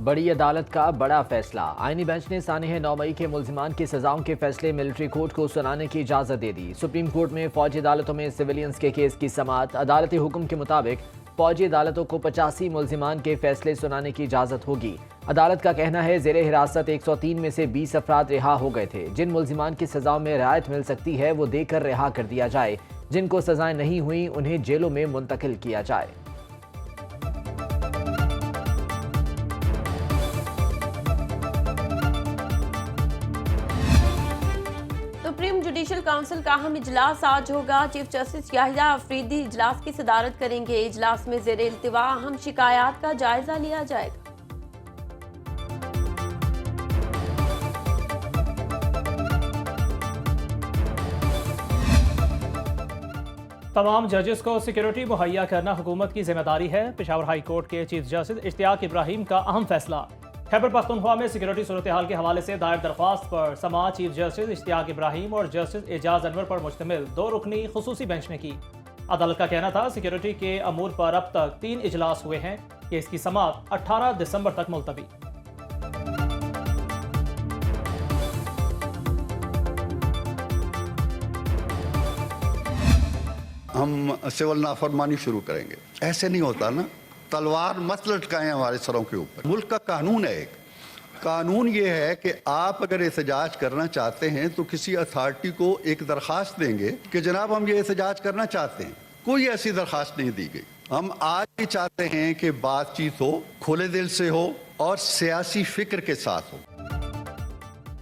बड़ी अदालत का बड़ा फैसला। आईनी बेंच ने सानह 9 मई के मुल्जिमान की सजाओं के फैसले मिलिट्री कोर्ट को सुनाने की इजाजत दे दी। सुप्रीम कोर्ट में फौजी अदालतों में सिविलियंस के केस की समाअत। अदालती हुक्म के मुताबिक फौजी अदालतों को 85 मुल्जिमान के फैसले सुनाने की इजाजत होगी। अदालत का कहना है जेर हिरासत 103 में से 20 अफराद रिहा हो गए थे। जिन मुल्जिमान की सजाओं में रियायत मिल सकती है वो देकर रिहा कर दिया जाए। जिनको सजाएं नहीं हुई उन्हें जेलों में मुंतकिल किया जाए। सुप्रीम जुडिशल काउंसिल का अहम इजलास आज होगा। चीफ जस्टिस याहिया अफरीदी इजलास की सदारत करेंगे। इजलास में जेर इल्तिवा अहम शिकायत का जायजा लिया जाएगा। तमाम जजेस को सिक्योरिटी मुहैया करना हुकूमत की जिम्मेदारी है। पेशावर हाई कोर्ट के चीफ जस्टिस इश्तियाक इब्राहिम का अहम फैसला। खैबर पख्तूनख्वा में सिक्योरिटी सूरत हाल के हवाले से दायर दरख्वास्त पर समाअत चीफ जस्टिस इश्तियाक इब्राहिम और जस्टिस एजाज अनवर पर मुश्तमिल 2 रुकनी खुसूसी बेंच ने की। अदालत का कहना था सिक्योरिटी के अमूर पर अब तक 3 इजलास हुए हैं कि इसकी समाअत 18 दिसंबर तक मुलतवी। हम सिविल नाफरमानी शुरू करेंगे। ऐसे नहीं होता ना, तलवार मत लटकाएं हमारे सरों के ऊपर। मुल्क का कानून है, एक कानून ये है कि आप अगर एहतजाज करना चाहते हैं तो किसी अथॉरिटी को एक दरख्वास्त देंगे कि जनाब हम ये एहतजाज करना चाहते हैं। कोई ऐसी दरख्वास्त नहीं दी गई। हम आज भी चाहते हैं कि बातचीत हो, खुले दिल से हो और सियासी फिक्र के साथ हो।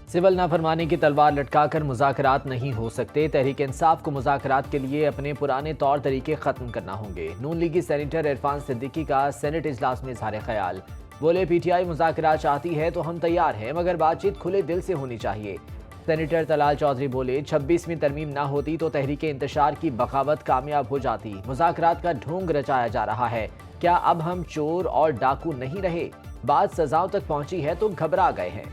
सिविल नाफरमानी की तलवार लटकाकर मुज़ाकरात नहीं हो सकते। तहरीक इंसाफ को मुज़ाकरात के लिए अपने पुराने तौर तरीके ख़त्म करना होंगे। नून लीगी सेनेटर इरफान सिद्दीकी का सेनेट इजलास में इज़हार ख्याल। बोले पीटीआई मुज़ाकरात चाहती है तो हम तैयार हैं, मगर बातचीत खुले दिल से होनी चाहिए। सेनेटर तलाल चौधरी बोले 26वीं तरमीम ना होती तो तहरीक इंतशार की बगावत कामयाब हो जाती। मुज़ाकरात का ढोंग रचाया जा रहा है। क्या अब हम चोर और डाकू नहीं रहे? बात सजाओं तक पहुंची है तो घबरा गए हैं।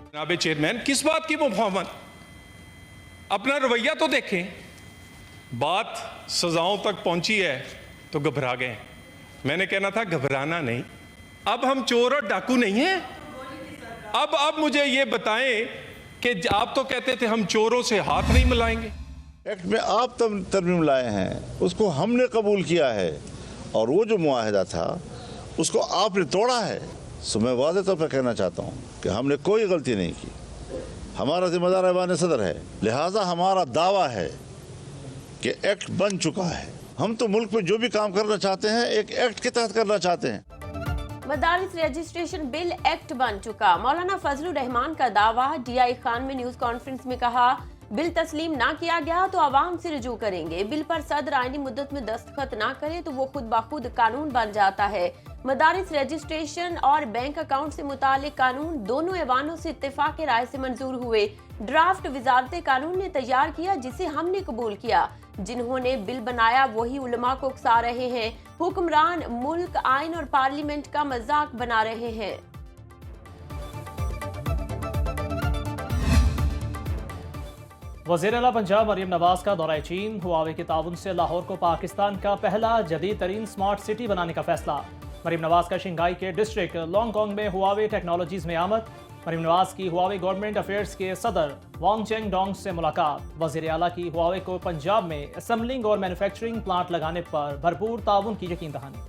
जनाब चेयरमैन, किस बात की मुफाहमत? अपना रवैया तो देखें। बात सजाओं तक पहुंची है तो घबरा गए। मैंने कहना था घबराना नहीं। अब हम चोर और डाकू नहीं हैं। अब मुझे ये बताएं कि आप तो कहते थे हम चोरों से हाथ नहीं मिलाएंगे। एक्ट में आप तरमीम लाए हैं, उसको हमने कबूल किया है और वो जो मुआहिदा था उसको आपने तोड़ा है। सो मैं वाज़ेह तौर पर कहना चाहता हूँ कि हमने कोई गलती नहीं की। हमारा जिम्मेदार ऐवान सदर है, लिहाजा हमारा दावा है कि एक्ट बन चुका है। हम तो मुल्क में जो भी काम करना चाहते हैं एक एक्ट के तहत करना चाहते हैं। मदारिस रजिस्ट्रेशन बिल एक्ट बन चुका। मौलाना फजलुर रहमान का दावा। डीआई खान में न्यूज कॉन्फ्रेंस में कहा बिल तस्लीम ना किया गया तो आवाम से रुजू करेंगे। बिल पर सदर आईनी मुद्दत में दस्तखत ना करे तो वो खुद बाखुद कानून बन जाता है। मदारिस रजिस्ट्रेशन और बैंक अकाउंट से मुतालिक कानून दोनों ऐवानों से इत्तेफाक राय से मंजूर हुए। ड्राफ्ट वजारत कानून ने तैयार किया जिसे हमने कबूल किया। जिन्होंने बिल बनाया वही उलमा को उकसा रहे हैं। हुक्मरान मुल्क, आइन और पार्लियामेंट का मजाक बना रहे हैं। वज़ीर आला पंजाब मरीम नवाज का दौरा चीन। हुआवे के ताउन से लाहौर को पाकिस्तान का पहला जदीद तरीन स्मार्ट सिटी बनाने का फैसला। मरीम नवाज का शंघाई के डिस्ट्रिक्ट लॉन्गकोंग में हुआवे टेक्नोलॉजीज में आमद। मरीम नवाज की हुआवे गवर्नमेंट अफेयर्स के सदर वांग चेंग डोंग से मुलाकात। वज़ीर आला की हुआवे को पंजाब में असेंबलिंग और मैन्युफैक्चरिंग प्लांट लगाने पर भरपूर ताउन की यकीन दहानी।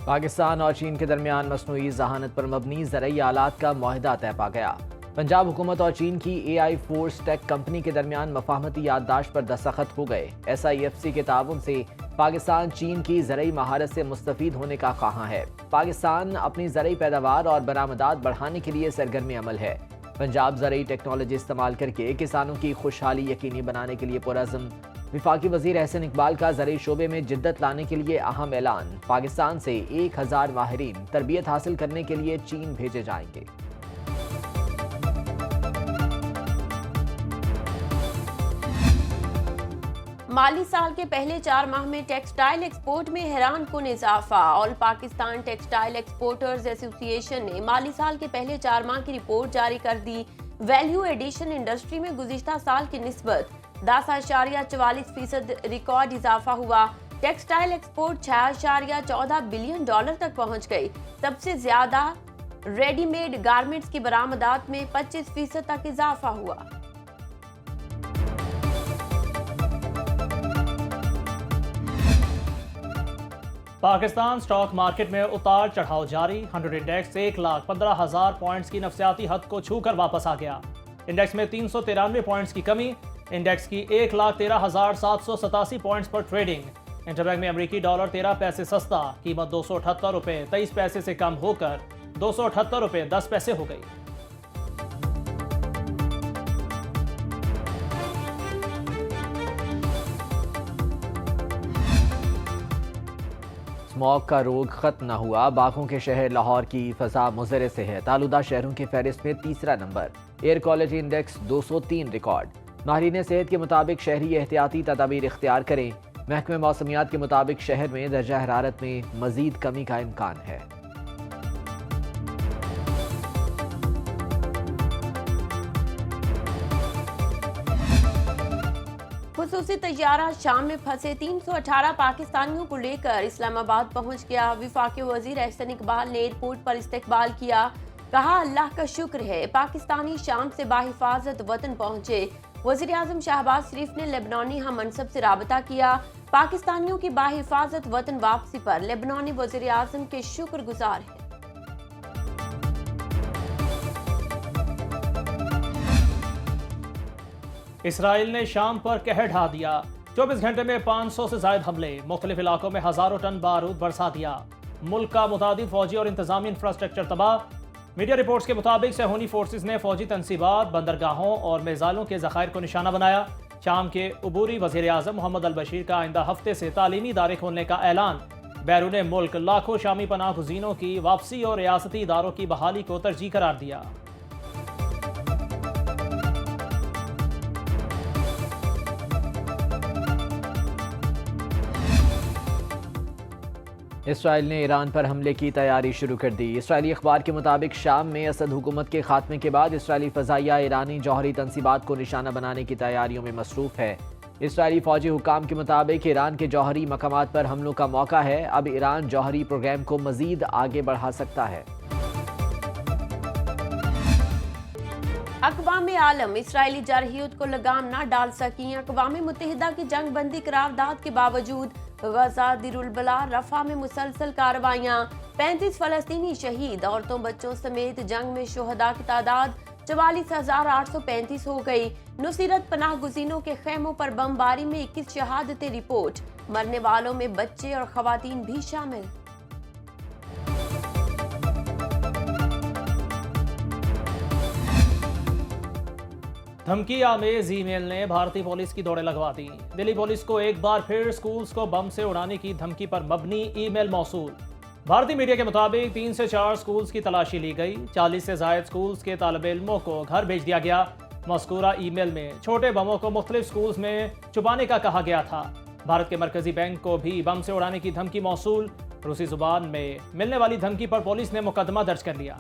पाकिस्तान और चीन के दरमियान मसनूई जहानत पर मबनी ज़रई आलात का मुआहिदा तय पा गया। पंजाब हुकूमत और चीन की AI फोर्स टेक कंपनी के दरमियान मफाहमती याददाश्त पर दस्तखत हो गए। SIFC के ताउन से पाकिस्तान चीन की ज़रई महारत से मुस्तफ़ीद होने का ख्वाहां है। पाकिस्तान अपनी ज़रई पैदावार और बरामदात बढ़ाने के लिए सरगर्म अमल है। पंजाब ज़रई टेक्नोलॉजी इस्तेमाल करके किसानों की खुशहाली यकीनी बनाने के लिए पुरअज़्म। विफाकी वज़ीर एहसन इकबाल का ज़रई शोबे में जिद्दत लाने के लिए अहम ऐलान। पाकिस्तान से 1000 माहिरीन तरबियत हासिल करने के लिए चीन भेजे जाएंगे। माली साल के पहले 4 माह में टेक्सटाइल एक्सपोर्ट में हैरान कुन इजाफा। All Pakistan textile exporters association ने माली साल के पहले 4 माह की रिपोर्ट जारी कर दी। वैल्यू एडिशन इंडस्ट्री में गुज़िश्ता साल की निस्बत 10.44% रिकॉर्ड इजाफा हुआ। टेक्सटाइल एक्सपोर्ट 6.14 बिलियन डॉलर तक पहुंच गई। सबसे ज्यादा रेडीमेड गारमेंट्स की बरामदात में 25% तक इजाफा हुआ। पाकिस्तान स्टॉक मार्केट में उतार चढ़ाव जारी। 100 इंडेक्स 1,15,000 पॉइंट्स की नफसियाती हद को छूकर वापस आ गया। इंडेक्स में 393 पॉइंट्स की कमी। इंडेक्स की 1,13,787 पॉइंट्स पर ट्रेडिंग। इंटरबैंक में अमेरिकी डॉलर 13 पैसे सस्ता, कीमत 278 रुपये 23 पैसे से कम होकर 278 रुपये 10 पैसे हो गई। स्मॉग का रोग खत्म न हुआ। बागों के शहर लाहौर की फजा मुज़र से है। तालुदा शहरों की फहरिस्त में तीसरा number. Air quality index 203 record. माहिरीन सेहत के मुताबिक शहरी एहतियाती तदाबीर इख्तियार करें। महकमे मौसमियात के मुताबिक शहर में दर्जा हरारत में मजीद कमी का इम्कान है। खुसूसी तैयारा शाम में फंसे 318 पाकिस्तानियों को लेकर इस्लामाबाद पहुंच गया। वफाकी वजीर एहसन इकबाल ने एयरपोर्ट पर इस्तकबाल किया। कहा, अल्लाह का शुक्र है पाकिस्तानी शाम से बाहिफाजत वतन पहुंचे। वजीर आजम शहबाज शरीफ ने लेबनानी हम मनसब से राबता किया। पाकिस्तानियों की बाहिफाजत वतन वापसी पर लेबनानी वजीर आजम के शुक्रगुजार है। इसराइल ने शाम पर कहर ढा दिया। 24 घंटे में 500 से ज्यादा हमले। मुख्तलिफ इलाकों में हजारों टन बारूद बरसा दिया। मुल्क का मुतादिद फौजी और इंतजामी इंफ्रास्ट्रक्चर तबाह। मीडिया रिपोर्ट्स के मुताबिक सेहूनी फोर्सेस ने फौजी तनसीबात, बंदरगाहों और मिसाइलों के ज़खायर को निशाना बनाया। शाम के अबूरी वज़ीर आज़म मोहम्मद अल बशीर का आइंदा हफ्ते से तालीमी इदारे खोलने का ऐलान। बैरून मुल्क लाखों शामी पनाह गुज़ीनों की वापसी और रियासती इदारों की बहाली को तरजीह करार दिया। इसराइल ने ईरान पर हमले की तैयारी शुरू कर दी। इसराइली अखबार के मुताबिक शाम में असद हुकूमत के खात्मे के बाद इसराइली फ़ज़ाइया ईरानी जौहरी तनसीबात को निशाना बनाने की तैयारियों में मसरूफ़ है। इसराइली फ़ौजी हुकाम के मुताबिक ईरान के जौहरी मकामात पर हमलों का मौका है। अब ईरान जौहरी प्रोग्राम को मज़ीद आगे बढ़ा सकता है। अक़वाम आलम इसराइली जारहियत को लगाम ना डाल सकी। अक़वाम मुत्तहिदा की जंग बंदी करारदाद के बावजूद गजा, दिरुल बला, रफा में मुसलसल कार्रवाइयाँ। 35 फ़लस्तीनी शहीद। औरतों बच्चों समेत जंग में शुहदा की तादाद 44,835 हो गई। नुसीरत पनाह गुज़ीनों के खेमों पर बमबारी में 21 शहादतें रिपोर्ट। मरने वालों में बच्चे और ख़वातीन भी शामिल। धमकी आमेज ईमेल ने भारतीय पुलिस की दौड़ें लगवा दी। दिल्ली पुलिस को एक बार फिर स्कूल्स को बम से उड़ाने की धमकी पर मबनी ईमेल मौसूल। भारतीय मीडिया के मुताबिक 3 से 4 स्कूल्स की तलाशी ली गई। 40 से ज़ायद स्कूल्स के तालिब इल्मों को घर भेज दिया गया। मज़कूरा ईमेल में छोटे बमों को मुख्तलिफ स्कूल्स में छुपाने का कहा गया था। भारत के मरकजी बैंक को भी बम से उड़ाने की धमकी मौसूल। रूसी जुबान में मिलने वाली धमकी पर पुलिस ने मुकदमा दर्ज कर लिया।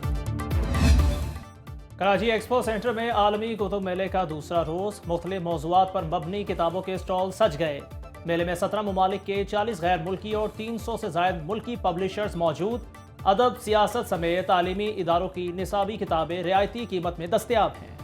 कराची एक्सपो सेंटर में आलमी कुतुब मेले का दूसरा रोज। मुख्तलिफ मौज़ूआत पर मबनी किताबों के स्टॉल सज गए। मेले में 17 ममालिक के 40 गैर मुल्की और 300 से ज़ायद मुल्की पब्लिशर्स मौजूद। अदब, सियासत समेत तालीमी इदारों की निसाबी किताबें रियायती कीमत में दस्तयाब हैं।